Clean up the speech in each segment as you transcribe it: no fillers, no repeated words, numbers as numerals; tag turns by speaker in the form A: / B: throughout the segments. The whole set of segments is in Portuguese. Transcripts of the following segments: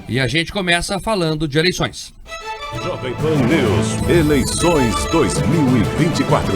A: E a gente começa falando de eleições.
B: Jovem Pan News, eleições 2024.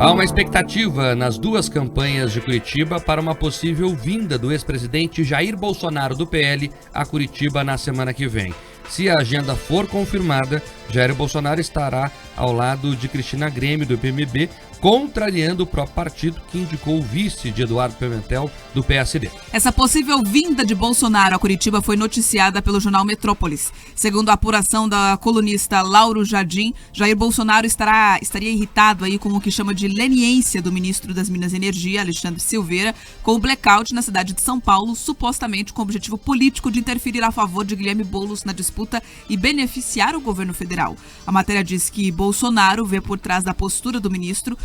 A: Há uma expectativa nas duas campanhas de Curitiba para uma possível vinda do ex-presidente Jair Bolsonaro do PL a Curitiba na semana que vem. Se a agenda for confirmada, Jair Bolsonaro estará ao lado de Cristina Grêmio, do PMB, contrariando o próprio partido que indicou o vice de Eduardo Pimentel, do PSD.
C: Essa possível vinda de Bolsonaro a Curitiba foi noticiada pelo jornal Metrópolis. Segundo a apuração da colunista Lauro Jardim, Jair Bolsonaro estaria irritado aí com o que chama de leniência do ministro das Minas e Energia, Alexandre Silveira, com o blackout na cidade de São Paulo, supostamente com o objetivo político de interferir a favor de Guilherme Boulos na disputa e beneficiar o governo federal. A matéria diz que Bolsonaro vê por trás da postura do ministro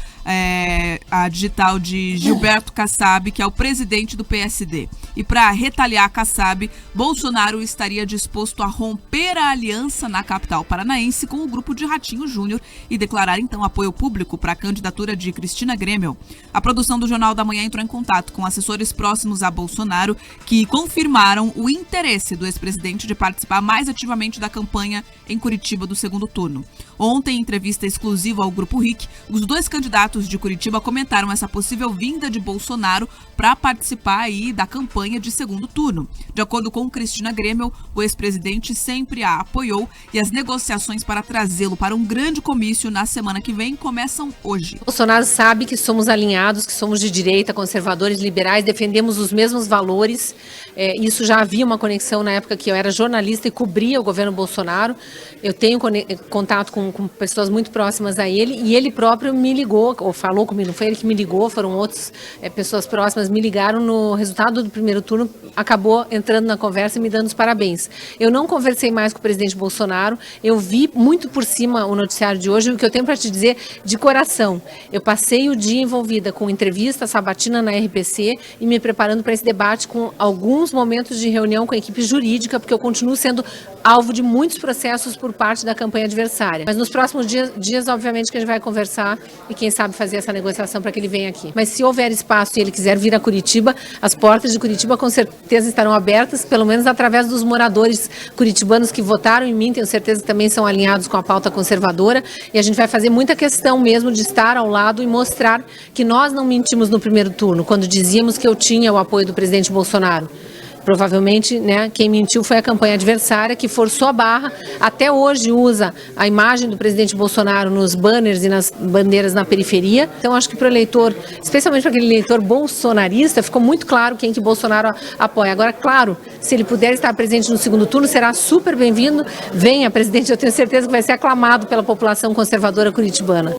C: a digital de Gilberto Kassab, que é o presidente do PSD. E para retaliar Kassab, Bolsonaro estaria disposto a romper a aliança na capital paranaense com o grupo de Ratinho Júnior e declarar então apoio público para a candidatura de Cristina Grêmio. A produção do Jornal da Manhã entrou em contato com assessores próximos a Bolsonaro que confirmaram o interesse do ex-presidente de participar mais ativamente da campanha em Curitiba do segundo turno. Ontem, em entrevista exclusiva ao Grupo RIC, os dois candidatos de Curitiba comentaram essa possível vinda de Bolsonaro para participar aí da campanha de segundo turno. De acordo com Cristina Grêmio, o ex-presidente sempre a apoiou e as negociações para trazê-lo para um grande comício na semana que vem começam hoje.
D: Bolsonaro sabe que somos alinhados, que somos de direita, conservadores, liberais, defendemos os mesmos valores. Isso já havia uma conexão na época que eu era jornalista e cobria o governo Bolsonaro. Eu tenho contato com pessoas muito próximas a ele e ele próprio me ligou, ou falou comigo, não foi ele que me ligou, foram outras pessoas próximas me ligaram no resultado do primeiro turno, acabou entrando na conversa e me dando os parabéns. Eu não conversei mais com o presidente Bolsonaro, eu vi muito por cima o noticiário de hoje, o que eu tenho para te dizer de coração. Eu passei o dia envolvida com entrevista sabatina na RPC e me preparando para esse debate com alguns momentos de reunião com a equipe jurídica, porque eu continuo sendo alvo de muitos processos por parte da campanha adversária. Mas nos próximos dias, obviamente, que a gente vai conversar e quem sabe fazer essa negociação para que ele venha aqui. Mas se houver espaço e ele quiser vir a Curitiba, as portas de Curitiba com certeza estarão abertas, pelo menos através dos moradores curitibanos que votaram em mim, tenho certeza que também são alinhados com a pauta conservadora, e a gente vai fazer muita questão mesmo de estar ao lado e mostrar que nós não mentimos no primeiro turno, quando dizíamos que eu tinha o apoio do presidente Bolsonaro. Provavelmente, né, quem mentiu foi a campanha adversária, que forçou a barra, até hoje usa a imagem do presidente Bolsonaro nos banners e nas bandeiras na periferia. Então, acho que para o eleitor, especialmente para aquele eleitor bolsonarista, ficou muito claro quem que Bolsonaro apoia. Agora, claro, se ele puder estar presente no segundo turno, será super bem-vindo. Venha, presidente, eu tenho certeza que vai ser aclamado pela população conservadora curitibana.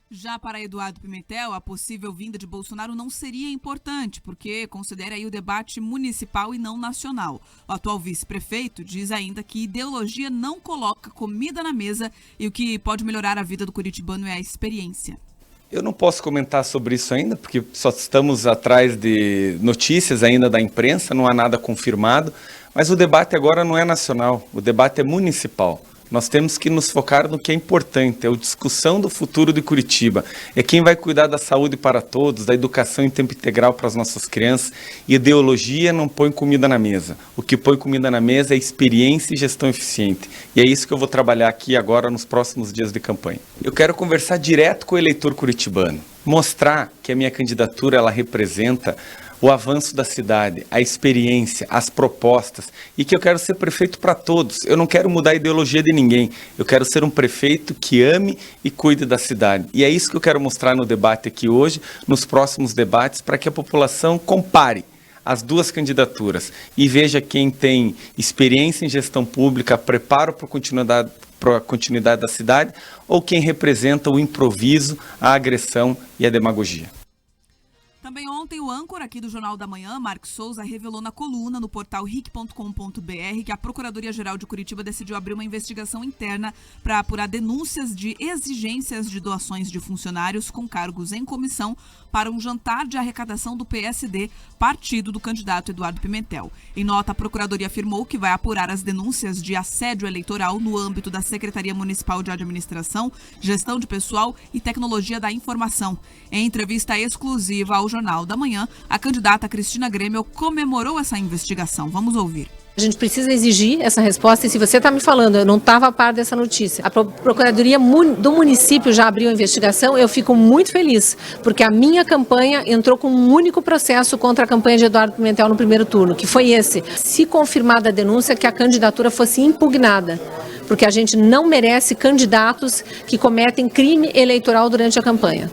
C: Já para Eduardo Pimentel, a possível vinda de Bolsonaro não seria importante, porque considera aí o debate municipal e não nacional. O atual vice-prefeito diz ainda que ideologia não coloca comida na mesa e o que pode melhorar a vida do curitibano é a experiência.
E: Eu não posso comentar sobre isso ainda, porque só estamos atrás de notícias ainda da imprensa, não há nada confirmado, mas o debate agora não é nacional, o debate é municipal. Nós temos que nos focar no que é importante, é a discussão do futuro de Curitiba. É quem vai cuidar da saúde para todos, da educação em tempo integral para as nossas crianças. Ideologia não põe comida na mesa. O que põe comida na mesa é experiência e gestão eficiente. E é isso que eu vou trabalhar aqui agora nos próximos dias de campanha. Eu quero conversar direto com o eleitor curitibano. Mostrar que a minha candidatura ela representa o avanço da cidade, a experiência, as propostas, e que eu quero ser prefeito para todos. Eu não quero mudar a ideologia de ninguém, eu quero ser um prefeito que ame e cuide da cidade. E é isso que eu quero mostrar no debate aqui hoje, nos próximos debates, para que a população compare as duas candidaturas e veja quem tem experiência em gestão pública, preparo para a continuidade da cidade, ou quem representa o improviso, a agressão e a demagogia.
C: Também ontem, o âncora aqui do Jornal da Manhã, Marcos Souza, revelou na coluna no portal ric.com.br que a Procuradoria-Geral de Curitiba decidiu abrir uma investigação interna para apurar denúncias de exigências de doações de funcionários com cargos em comissão para um jantar de arrecadação do PSD, partido do candidato Eduardo Pimentel. Em nota, a Procuradoria afirmou que vai apurar as denúncias de assédio eleitoral no âmbito da Secretaria Municipal de Administração, Gestão de Pessoal e Tecnologia da Informação. Em entrevista exclusiva ao Jornal da Manhã, a candidata Cristina Grêmio comemorou essa investigação. Vamos ouvir.
D: A gente precisa exigir essa resposta e se você está me falando, eu não estava a par dessa notícia, a Procuradoria do município já abriu a investigação, eu fico muito feliz, porque a minha campanha entrou com um único processo contra a campanha de Eduardo Pimentel no primeiro turno, que foi esse. Se confirmada a denúncia, que a candidatura fosse impugnada, porque a gente não merece candidatos que cometem crime eleitoral durante a campanha.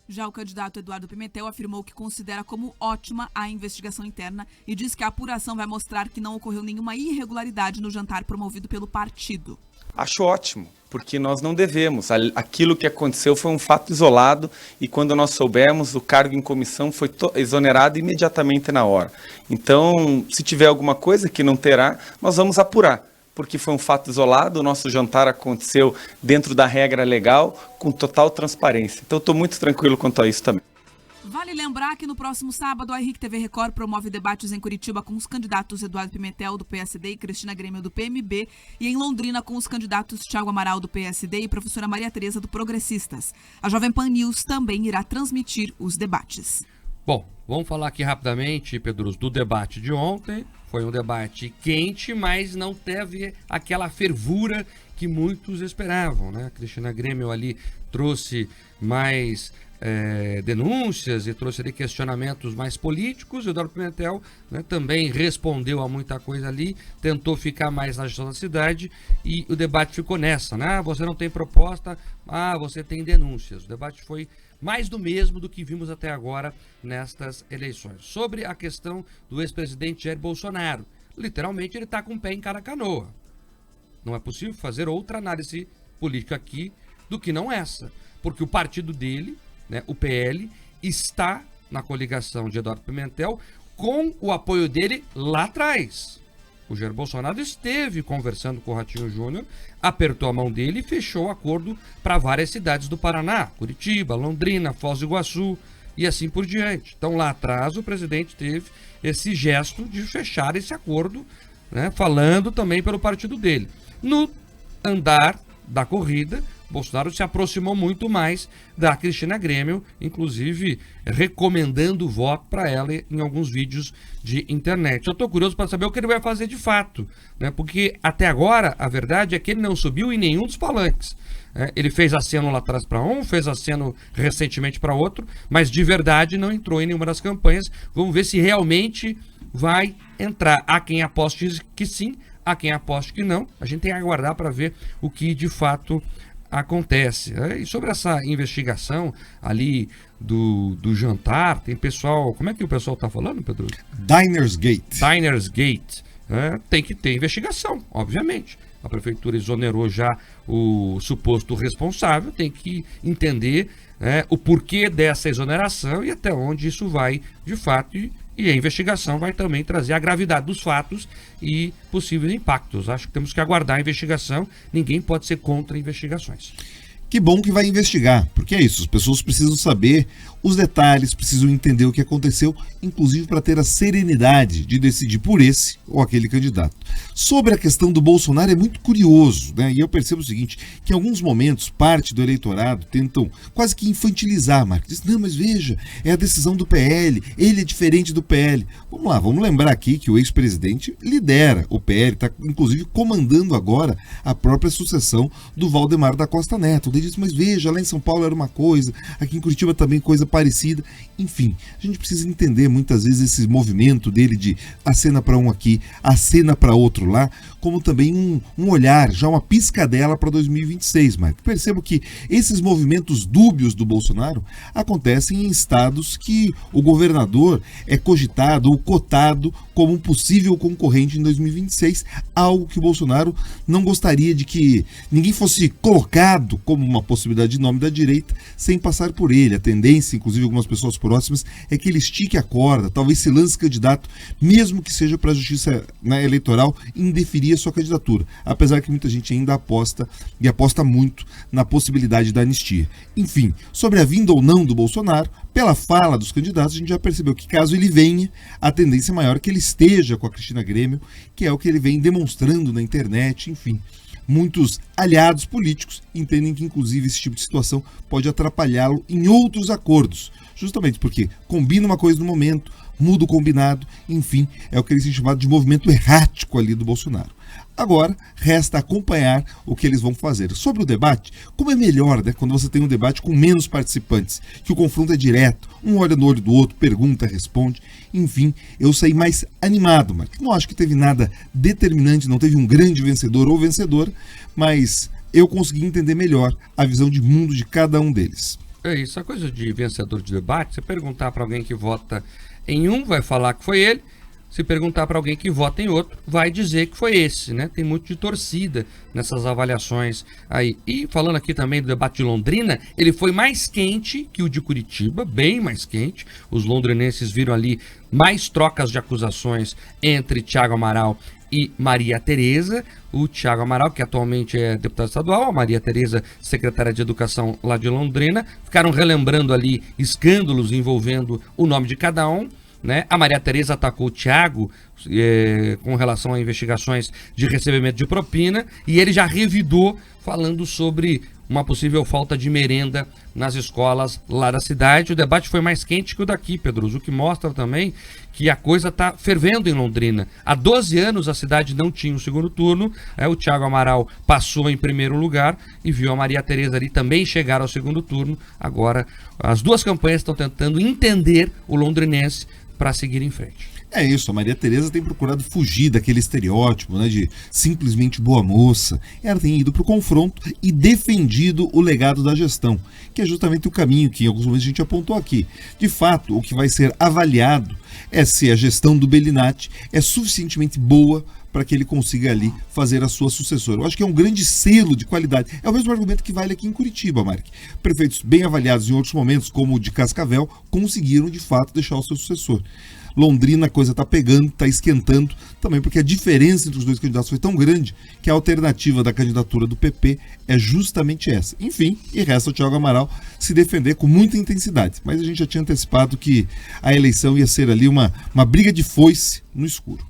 C: Já o candidato Eduardo Pimentel afirmou que considera como ótima a investigação interna e diz que a apuração vai mostrar que não ocorreu nenhuma irregularidade no jantar promovido pelo partido.
E: Acho ótimo, porque nós não devemos. Aquilo que aconteceu foi um fato isolado e quando nós soubemos, o cargo em comissão foi exonerado imediatamente na hora. Então, se tiver alguma coisa que não terá, nós vamos apurar. Porque foi um fato isolado, o nosso jantar aconteceu dentro da regra legal, com total transparência. Então, estou muito tranquilo quanto a isso também.
C: Vale lembrar que no próximo sábado, a Henrique TV Record promove debates em Curitiba com os candidatos Eduardo Pimentel, do PSD, e Cristina Grêmio, do PMB, e em Londrina com os candidatos Thiago Amaral, do PSD, e professora Maria Tereza, do Progressistas. A Jovem Pan News também irá transmitir os debates.
A: Bom, vamos falar aqui rapidamente, Pedro, do debate de ontem. Foi um debate quente, mas não teve aquela fervura que muitos esperavam, né? A Cristina Grêmio ali trouxe mais denúncias e trouxe ali questionamentos mais políticos. O Eduardo Pimentel, né, também respondeu a muita coisa ali, tentou ficar mais na gestão da cidade e o debate ficou nessa, né? Você não tem proposta, você tem denúncias. O debate foi mais do mesmo do que vimos até agora nestas eleições. Sobre a questão do ex-presidente Jair Bolsonaro, literalmente ele está com o pé em cada canoa. Não é possível fazer outra análise política aqui do que não essa, porque o partido dele, né, o PL, está na coligação de Eduardo Pimentel com o apoio dele lá atrás. O Jair Bolsonaro esteve conversando com o Ratinho Júnior, apertou a mão dele e fechou o acordo para várias cidades do Paraná, Curitiba, Londrina, Foz do Iguaçu e assim por diante. Então lá atrás o presidente teve esse gesto de fechar esse acordo, né, falando também pelo partido dele. No andar da corrida, Bolsonaro se aproximou muito mais da Cristina Grêmio, inclusive recomendando o voto para ela em alguns vídeos de internet. Eu estou curioso para saber o que ele vai fazer de fato, né? Porque até agora a verdade é que ele não subiu em nenhum dos palanques. Ele fez aceno lá atrás para um, fez aceno recentemente para outro, mas de verdade não entrou em nenhuma das campanhas. Vamos ver se realmente vai entrar. Há quem aposte que sim, há quem aposte que não. A gente tem que aguardar para ver o que de fato acontece. E sobre essa investigação ali do jantar, tem pessoal... Como é que o pessoal está falando, Pedro?
F: Diners Gate.
A: Diners Gate. Tem que ter investigação, obviamente. A prefeitura exonerou já o suposto responsável, tem que entender o porquê dessa exoneração e até onde isso vai de fato. E a investigação vai também trazer a gravidade dos fatos e possíveis impactos. Acho que temos que aguardar a investigação. Ninguém pode ser contra investigações.
F: Que bom que vai investigar, porque é isso, as pessoas precisam saber os detalhes, precisam entender o que aconteceu, inclusive para ter a serenidade de decidir por esse ou aquele candidato. Sobre a questão do Bolsonaro é muito curioso, né? E eu percebo o seguinte, que em alguns momentos parte do eleitorado tentam quase que infantilizar, Marcos. Diz, não, mas veja, é a decisão do PL, ele é diferente do PL. Vamos lá, vamos lembrar aqui que o ex-presidente lidera o PL, está inclusive comandando agora a própria sucessão do Valdemar da Costa Neto. Ele diz, mas veja, lá em São Paulo era uma coisa, aqui em Curitiba também coisa parecida. Enfim, a gente precisa entender muitas vezes esse movimento dele de acena para um aqui, acena para outro lá, como também um olhar, já uma piscadela para 2026, Mike. Percebo que esses movimentos dúbios do Bolsonaro acontecem em estados que o governador é cogitado ou cotado como um possível concorrente em 2026, algo que o Bolsonaro não gostaria de que ninguém fosse colocado como uma possibilidade de nome da direita sem passar por ele. A tendência, inclusive algumas pessoas próximas, é que ele estique a corda, talvez se lance candidato, mesmo que seja para a justiça eleitoral, indeferir a sua candidatura, apesar que muita gente ainda aposta e aposta muito na possibilidade da anistia. Enfim, sobre a vinda ou não do Bolsonaro, pela fala dos candidatos, a gente já percebeu que caso ele venha, a tendência maior é que ele esteja com a Cristina Grêmio, que é o que ele vem demonstrando na internet, enfim. muitos aliados políticos entendem que, inclusive, esse tipo de situação pode atrapalhá-lo em outros acordos, justamente porque combina uma coisa no momento, muda o combinado, enfim, é o que eles têm chamado de movimento errático ali do Bolsonaro. Agora, resta acompanhar o que eles vão fazer. Sobre o debate, como é melhor, né, quando você tem um debate com menos participantes, que o confronto é direto, um olha no olho do outro, pergunta, responde, enfim, eu saí mais animado, mas não acho que teve nada determinante, não teve um grande vencedor ou vencedora, mas eu consegui entender melhor a visão de mundo de cada um deles.
A: É isso, a coisa de vencedor de debate, você perguntar para alguém que vota em um, vai falar que foi ele. Se perguntar para alguém que vota em outro, vai dizer que foi esse, né? Tem muito de torcida nessas avaliações aí. E falando aqui também do debate de Londrina, ele foi mais quente que o de Curitiba, bem mais quente. Os londrinenses viram ali mais trocas de acusações entre Thiago Amaral e Maria Tereza. O Thiago Amaral, que atualmente é deputado estadual, a Maria Tereza, secretária de Educação lá de Londrina, ficaram relembrando ali escândalos envolvendo o nome de cada um, né? A Maria Tereza atacou o Thiago com relação a investigações de recebimento de propina, e ele já revidou falando sobre uma possível falta de merenda nas escolas lá da cidade. O debate foi mais quente que o daqui, Pedroso, o que mostra também que a coisa está fervendo em Londrina. Há 12 anos a cidade não tinha um segundo turno, o Thiago Amaral passou em primeiro lugar e viu a Maria Tereza ali também chegar ao segundo turno. Agora as duas campanhas estão tentando entender o londrinense para seguir em frente.
F: É isso, a Maria Tereza tem procurado fugir daquele estereótipo, né, de simplesmente boa moça. Ela tem ido para o confronto e defendido o legado da gestão, que é justamente o caminho que em alguns momentos a gente apontou aqui. De fato, o que vai ser avaliado é se a gestão do Bellinati é suficientemente boa para que ele consiga ali fazer a sua sucessora. Eu acho que é um grande selo de qualidade. É o mesmo argumento que vale aqui em Curitiba, Mark. Prefeitos bem avaliados em outros momentos, como o de Cascavel, conseguiram de fato deixar o seu sucessor. Londrina a coisa está pegando, está esquentando, também porque a diferença entre os dois candidatos foi tão grande que a alternativa da candidatura do PP é justamente essa. Enfim, e resta o Thiago Amaral se defender com muita intensidade. Mas a gente já tinha antecipado que a eleição ia ser ali uma briga de foice no escuro.